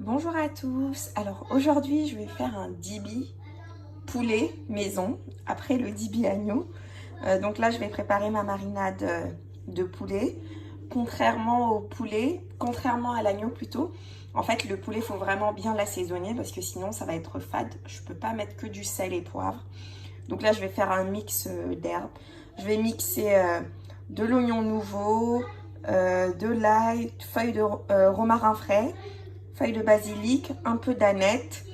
Bonjour à tous. Alors aujourd'hui je vais faire un dibi poulet maison après le dibi agneau. Donc là je vais préparer ma marinade de poulet. Contrairement à l'agneau plutôt, en fait le poulet faut vraiment bien l'assaisonner parce que sinon ça va être fade. Je peux pas mettre que du sel et poivre. Donc là je vais faire un mix d'herbes. Je vais mixer de l'oignon nouveau, de l'ail, feuilles de romarin frais, feuilles de basilic, un peu d'aneth,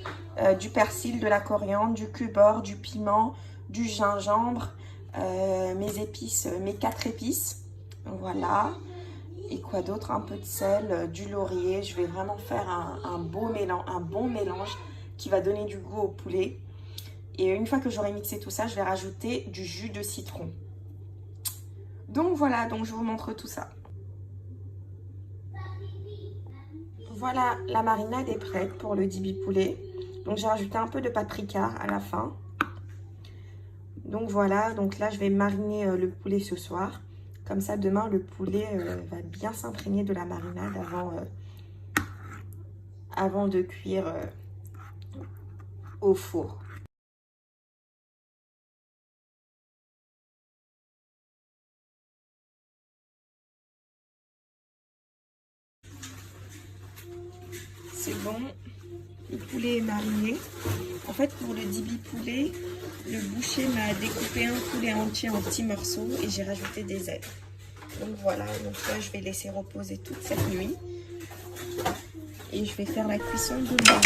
du persil, de la coriandre, du cubord, du piment, du gingembre, mes épices, mes 4 épices. Voilà. Et quoi d'autre? Un peu de sel, du laurier. Je vais vraiment faire un bon mélange qui va donner du goût au poulet. Et une fois que j'aurai mixé tout ça, je vais rajouter du jus de citron. Donc voilà, donc je vous montre tout ça. Voilà, la marinade est prête pour le dibi poulet. Donc j'ai rajouté un peu de paprika à la fin. Donc voilà, donc là je vais mariner le poulet ce soir. Comme ça demain le poulet va bien s'imprégner de la marinade avant de cuire au four. C'est bon, le poulet est mariné. En fait, pour le dibi poulet, le boucher m'a découpé un poulet entier en petits morceaux et j'ai rajouté des ailes. Donc voilà, donc là je vais laisser reposer toute cette nuit. Et je vais faire la cuisson demain.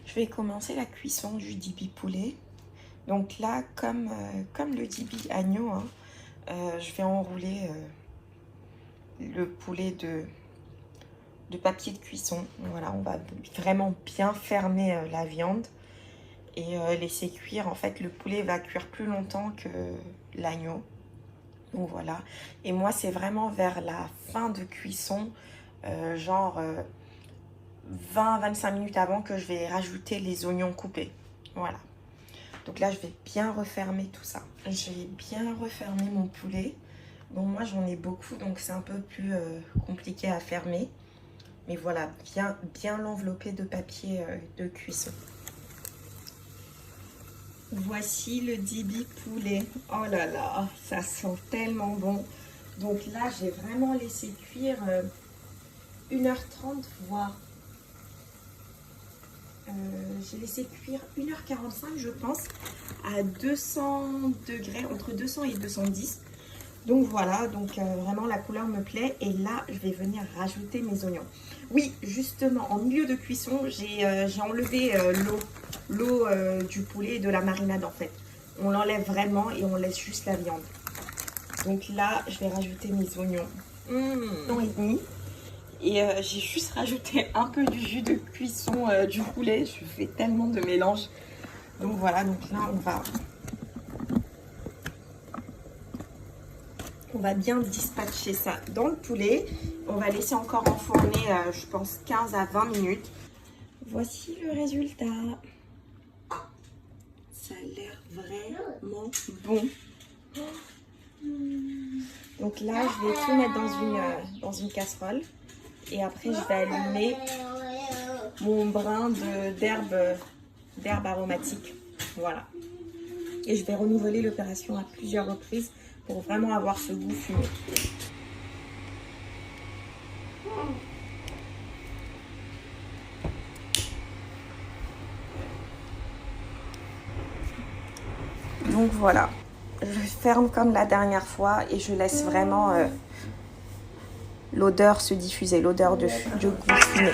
Je vais commencer la cuisson du dibi poulet. Donc là, comme le dibi agneau, hein, je vais enrouler le poulet de papier de cuisson. Voilà, on va vraiment bien fermer la viande et laisser cuire. En fait, le poulet va cuire plus longtemps que l'agneau. Donc voilà. Et moi, c'est vraiment vers la fin de cuisson, genre 20-25 minutes avant, que je vais rajouter les oignons coupés. Voilà. Donc là, je vais bien refermer tout ça. J'ai bien refermé mon poulet. Bon, moi, j'en ai beaucoup, donc c'est un peu plus compliqué à fermer. Mais voilà, bien l'envelopper de papier de cuisson. Voici le dibi poulet. Oh là là, ça sent tellement bon. Donc là, j'ai vraiment laissé cuire 1h30, voire... j'ai laissé cuire 1h45, je pense, à 200 degrés, entre 200 et 210. Donc voilà, donc vraiment la couleur me plaît. Et là, je vais venir rajouter mes oignons. Oui, justement, en milieu de cuisson, j'ai enlevé l'eau du poulet et de la marinade en fait. On l'enlève vraiment et on laisse juste la viande. Donc là, je vais rajouter mes oignons. Et demi. Et j'ai juste rajouté un peu du jus de cuisson du poulet. Je fais tellement de mélange. Donc voilà, donc là, on va bien dispatcher ça dans le poulet. On va laisser encore enfourner, je pense, 15 à 20 minutes. Voici le résultat. Ça a l'air vraiment bon. Donc là, je vais tout mettre dans une casserole. Et après, je vais allumer mon brin d'herbe aromatique. Voilà. Et je vais renouveler l'opération à plusieurs reprises pour vraiment avoir ce goût fumé. Donc voilà, je ferme comme la dernière fois et je laisse vraiment l'odeur se diffuser, l'odeur de goût fumé.